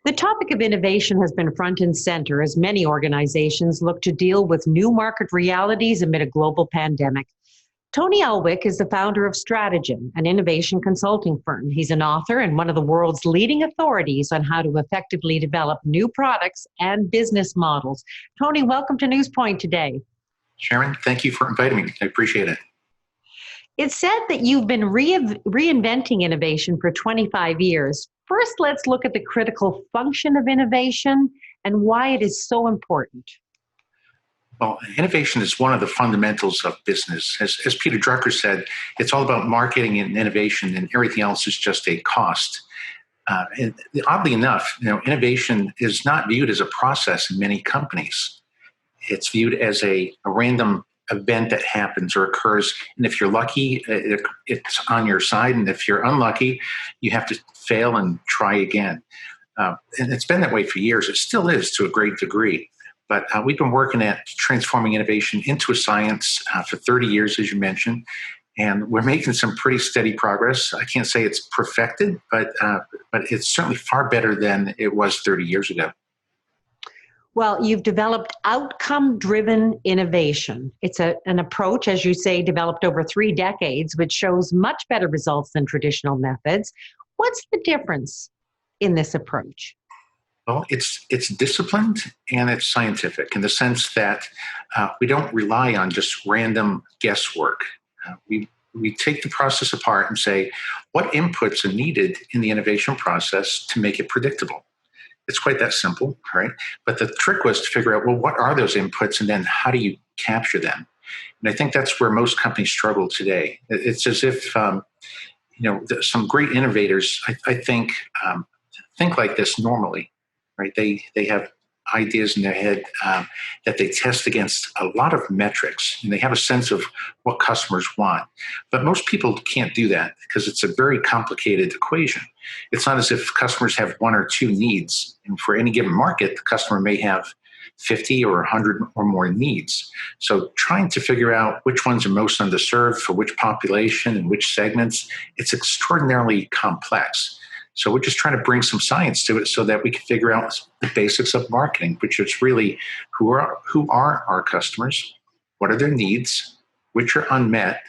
The topic of innovation has been front and center as many organizations look to deal with new market realities amid a global pandemic. Tony Elwick is the founder of Stratagen, an innovation consulting firm. He's an author and one of the world's leading authorities on how to effectively develop new products and business models. Tony, welcome to Newspoint today. Sharon, thank you for inviting me. I appreciate it. It's said that you've been reinventing innovation for 25 years. First, let's look at the critical function of innovation and why it is so important. Well, innovation is one of the fundamentals of business. As Peter Drucker said, it's all about marketing and innovation, and everything else is just a cost. And oddly enough, innovation is not viewed as a process in many companies. It's viewed as a random event that happens or occurs. And if you're lucky, it's on your side. And if you're unlucky, you have to fail and try again. And it's been that way for years. It still is to a great degree. But we've been working at transforming innovation into a science for 30 years, as you mentioned. And we're making some pretty steady progress. I can't say it's perfected, but it's certainly far better than it was 30 years ago. Well, you've developed outcome-driven innovation. It's an approach, as you say, developed over 3 decades, which shows much better results than traditional methods. What's the difference in this approach? Well, it's disciplined and it's scientific in the sense that we don't rely on just random guesswork. We take the process apart and say, what inputs are needed in the innovation process to make it predictable? It's quite that simple, right? But the trick was to figure out, well, what are those inputs and then how do you capture them? And I think that's where most companies struggle today. It's as if, some great innovators, I think like this normally, right? They have ideas in their head that they test against a lot of metrics, and they have a sense of what customers want. But most people can't do that because it's a very complicated equation. It's not as if customers have 1 or 2 needs, and for any given market, the customer may have 50 or 100 or more needs. So trying to figure out which ones are most underserved for which population and which segments, it's extraordinarily complex. So we're just trying to bring some science to it so that we can figure out the basics of marketing, which is really who are our customers, what are their needs, which are unmet,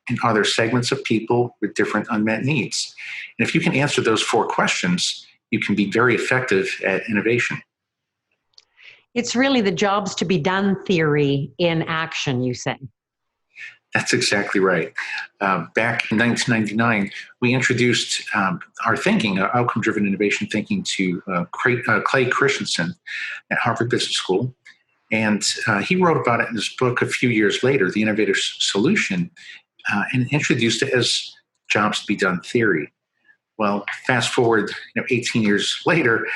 and are there segments of people with different unmet needs? And if you can answer those 4 questions, you can be very effective at innovation. It's really the jobs to be done theory in action, you say. That's exactly right. Back in 1999, we introduced our thinking, outcome-driven innovation thinking, to Clay Christensen at Harvard Business School. And he wrote about it in his book a few years later, The Innovator's Solution, and introduced it as jobs to be done theory. Well, fast forward 18 years later,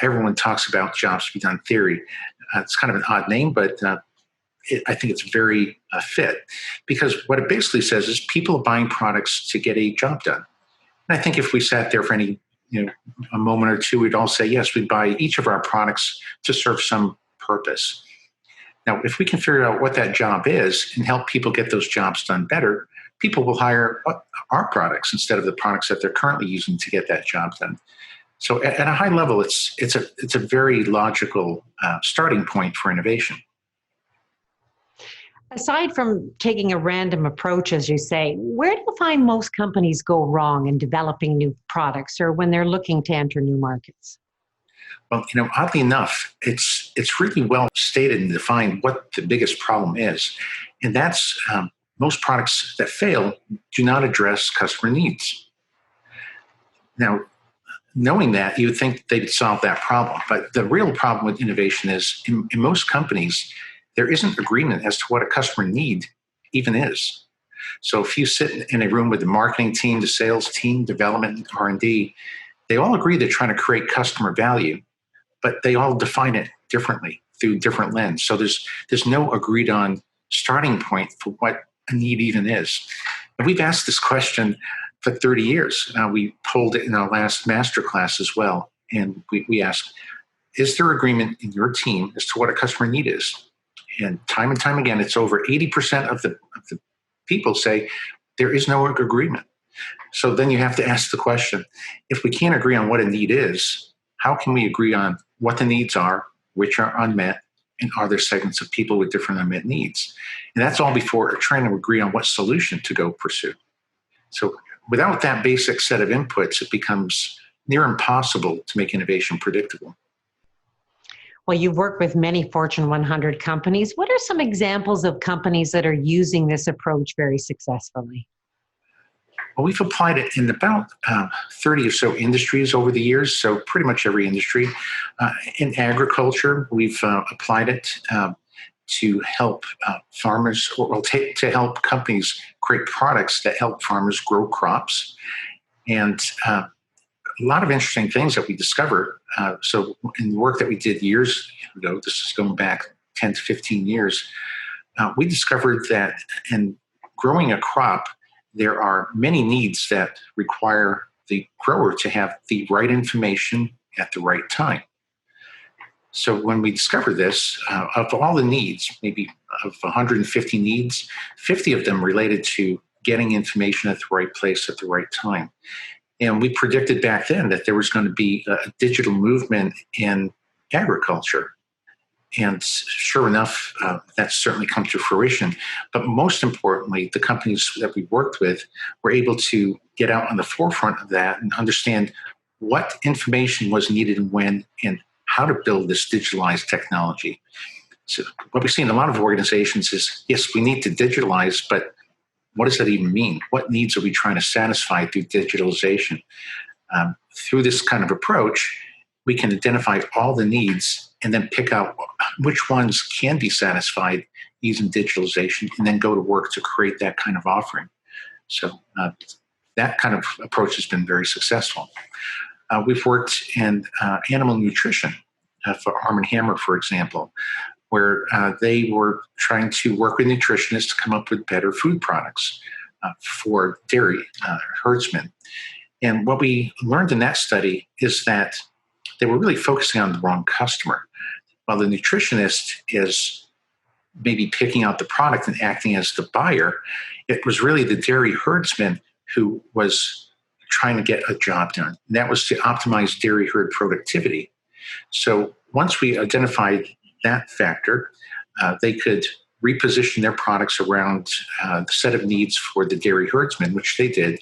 everyone talks about jobs to be done theory. It's kind of an odd name, but I think it's very fit, because what it basically says is people are buying products to get a job done. And I think if we sat there for any a moment or two, we'd all say, yes, we'd buy each of our products to serve some purpose. Now, if we can figure out what that job is and help people get those jobs done better, people will hire our products instead of the products that they're currently using to get that job done. So at a high level, it's a very logical starting point for innovation. Aside from taking a random approach, as you say, where do you find most companies go wrong in developing new products or when they're looking to enter new markets? Well, oddly enough, it's really well stated and defined what the biggest problem is. And that's most products that fail do not address customer needs. Now, knowing that, you would think they'd solve that problem. But the real problem with innovation is in most companies, there isn't agreement as to what a customer need even is. So if you sit in a room with the marketing team, the sales team, development, R&D, they all agree they're trying to create customer value, but they all define it differently through different lens. So there's no agreed on starting point for what a need even is. And we've asked this question for 30 years. We polled it in our last masterclass as well. And we asked, is there agreement in your team as to what a customer need is? And time again, it's over 80% of the people say there is no agreement. So then you have to ask the question, if we can't agree on what a need is, how can we agree on what the needs are, which are unmet, and are there segments of people with different unmet needs? And that's all before trying to agree on what solution to go pursue. So without that basic set of inputs, it becomes near impossible to make innovation predictable. Well, you've worked with many Fortune 100 companies. What are some examples of companies that are using this approach very successfully? Well, we've applied it in about 30 or so industries over the years, so pretty much every industry. In agriculture, we've applied it to help farmers, or to help companies create products that help farmers grow crops. And a lot of interesting things that we discovered. So in the work that we did years ago, this is going back 10 to 15 years, we discovered that in growing a crop, there are many needs that require the grower to have the right information at the right time. So when we discovered this, of all the needs, maybe of 150 needs, 50 of them related to getting information at the right place at the right time. And we predicted back then that there was going to be a digital movement in agriculture. And sure enough, that's certainly come to fruition. But most importantly, the companies that we worked with were able to get out on the forefront of that and understand what information was needed and when, and how to build this digitalized technology. So what we see in a lot of organizations is, yes, we need to digitalize, but what does that even mean? What needs are we trying to satisfy through digitalization? Through this kind of approach, we can identify all the needs and then pick out which ones can be satisfied using digitalization, and then go to work to create that kind of offering. So that kind of approach has been very successful. We've worked in animal nutrition for Arm & Hammer, for example, where they were trying to work with nutritionists to come up with better food products for dairy herdsmen. And what we learned in that study is that they were really focusing on the wrong customer. While the nutritionist is maybe picking out the product and acting as the buyer, it was really the dairy herdsman who was trying to get a job done. And that was to optimize dairy herd productivity. So once we identified that factor, they could reposition their products around the set of needs for the dairy herdsmen, which they did,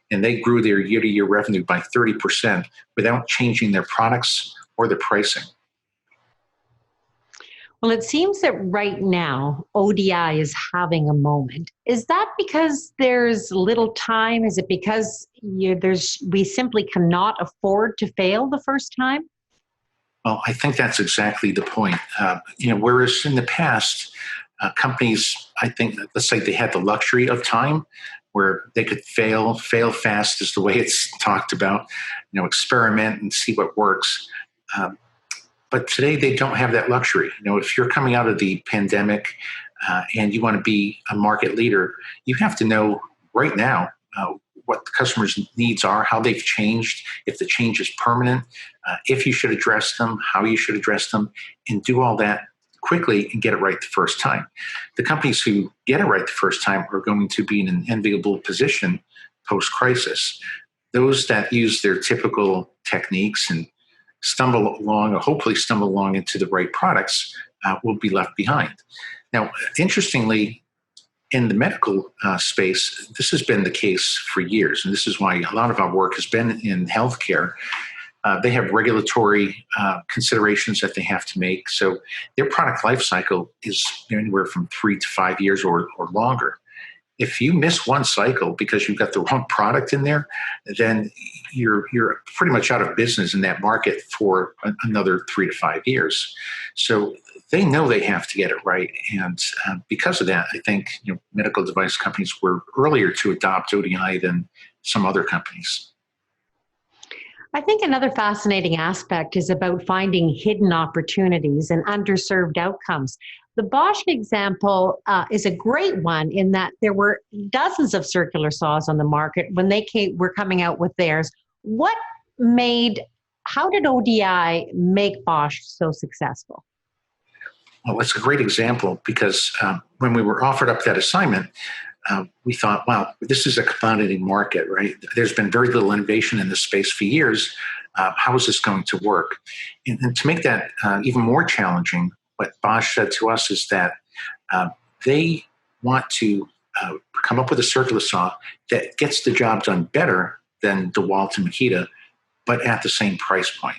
and they grew their year-to-year revenue by 30% without changing their products or their pricing. Well, it seems that right now ODI is having a moment. Is that because there's little time? Is it because we simply cannot afford to fail the first time? Well, I think that's exactly the point. Whereas in the past, companies, I think, let's say they had the luxury of time where they could fail fast is the way it's talked about, experiment and see what works. But today they don't have that luxury. If you're coming out of the pandemic and you want to be a market leader, you have to know right now what the customer's needs are, how they've changed, if the change is permanent, if you should address them, how you should address them, and do all that quickly and get it right the first time. The companies who get it right the first time are going to be in an enviable position post-crisis. Those that use their typical techniques and stumble along, or hopefully stumble along into the right products, will be left behind. Now, interestingly, in the medical space, this has been the case for years, and this is why a lot of our work has been in healthcare. They have regulatory considerations that they have to make, so their product life cycle is anywhere from 3 to 5 years or longer. If you miss one cycle because you've got the wrong product in there, then you're pretty much out of business in that market for another 3 to 5 years. So they know they have to get it right, and because of that, I think medical device companies were earlier to adopt ODI than some other companies. I think another fascinating aspect is about finding hidden opportunities and underserved outcomes. The Bosch example is a great one in that there were dozens of circular saws on the market when they were coming out with theirs. How did ODI make Bosch so successful? Well, it's a great example because when we were offered up that assignment, we thought, wow, this is a commodity market, right? There's been very little innovation in this space for years. How is this going to work? And to make that even more challenging, what Bosch said to us is that they want to come up with a circular saw that gets the job done better than DeWalt and Makita, but at the same price point.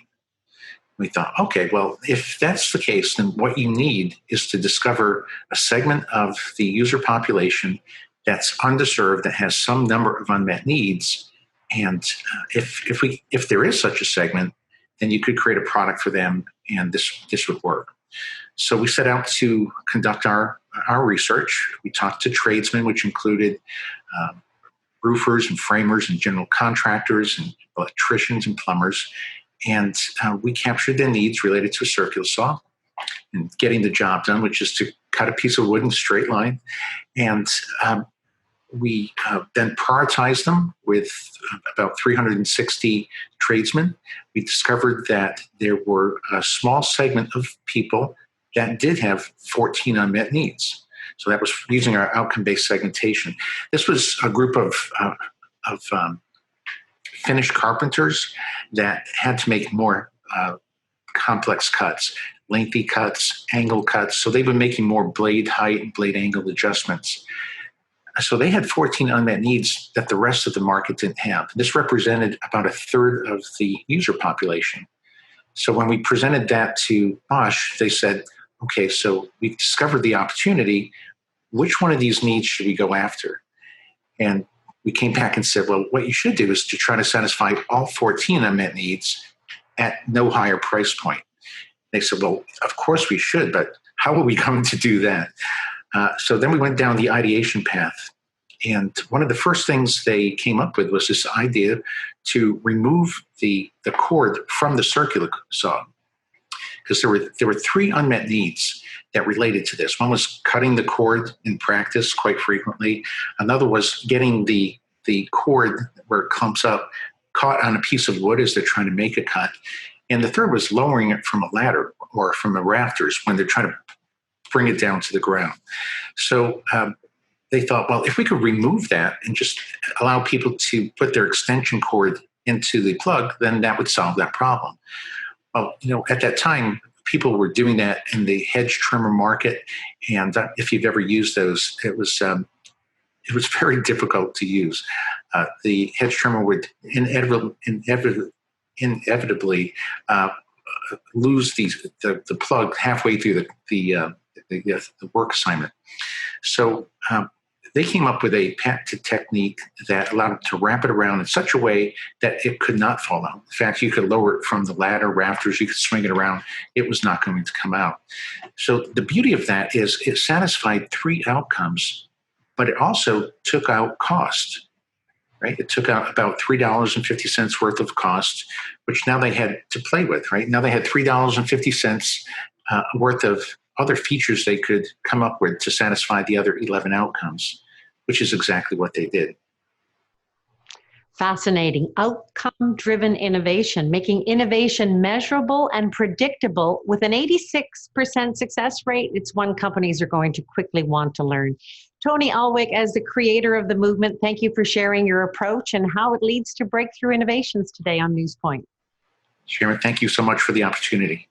We thought, okay, well, if that's the case, then what you need is to discover a segment of the user population that's underserved, that has some number of unmet needs. And if there is such a segment, then you could create a product for them, and this would work. So we set out to conduct our research. We talked to tradesmen, which included roofers and framers and general contractors and electricians and plumbers. And we captured their needs related to a circular saw and getting the job done, which is to cut a piece of wood in a straight line. And we then prioritized them with about 360 tradesmen. We discovered that there were a small segment of people that did have 14 unmet needs. So that was using our outcome-based segmentation. This was a group of Finnish carpenters that had to make more complex cuts, lengthy cuts, angle cuts. So they've been making more blade height and blade angle adjustments. So they had 14 unmet needs that the rest of the market didn't have. This represented about a third of the user population. So when we presented that to Bosch, they said, okay, so we've discovered the opportunity. Which one of these needs should we go after? And we came back and said, well, what you should do is to try to satisfy all 14 unmet needs at no higher price point. They said, well, of course we should, but how are we going to do that? So then we went down the ideation path. And one of the first things they came up with was this idea to remove the cord from the circular saw. Because there were three unmet needs that related to this. One was cutting the cord in practice quite frequently. Another was getting the cord where it clumps up caught on a piece of wood as they're trying to make a cut. And the third was lowering it from a ladder or from the rafters when they're trying to bring it down to the ground. So they thought, well, if we could remove that and just allow people to put their extension cord into the plug, then that would solve that problem. Well, at that time, people were doing that in the hedge trimmer market, and if you've ever used those, it was very difficult to use. The hedge trimmer would inevitably lose the plug halfway through the work assignment. So they came up with a patented technique that allowed it to wrap it around in such a way that it could not fall out. In fact, you could lower it from the ladder, rafters, you could swing it around. It was not going to come out. So the beauty of that is it satisfied three outcomes, but it also took out cost, right? It took out about $3.50 worth of cost, which now they had to play with, right? Now they had $3.50 worth of other features they could come up with to satisfy the other 11 outcomes, which is exactly what they did. Fascinating. Outcome-driven innovation, making innovation measurable and predictable with an 86% success rate. It's one companies are going to quickly want to learn. Tony Alwick, as the creator of the movement, thank you for sharing your approach and how it leads to breakthrough innovations today on NewsPoint. Sharon, thank you so much for the opportunity.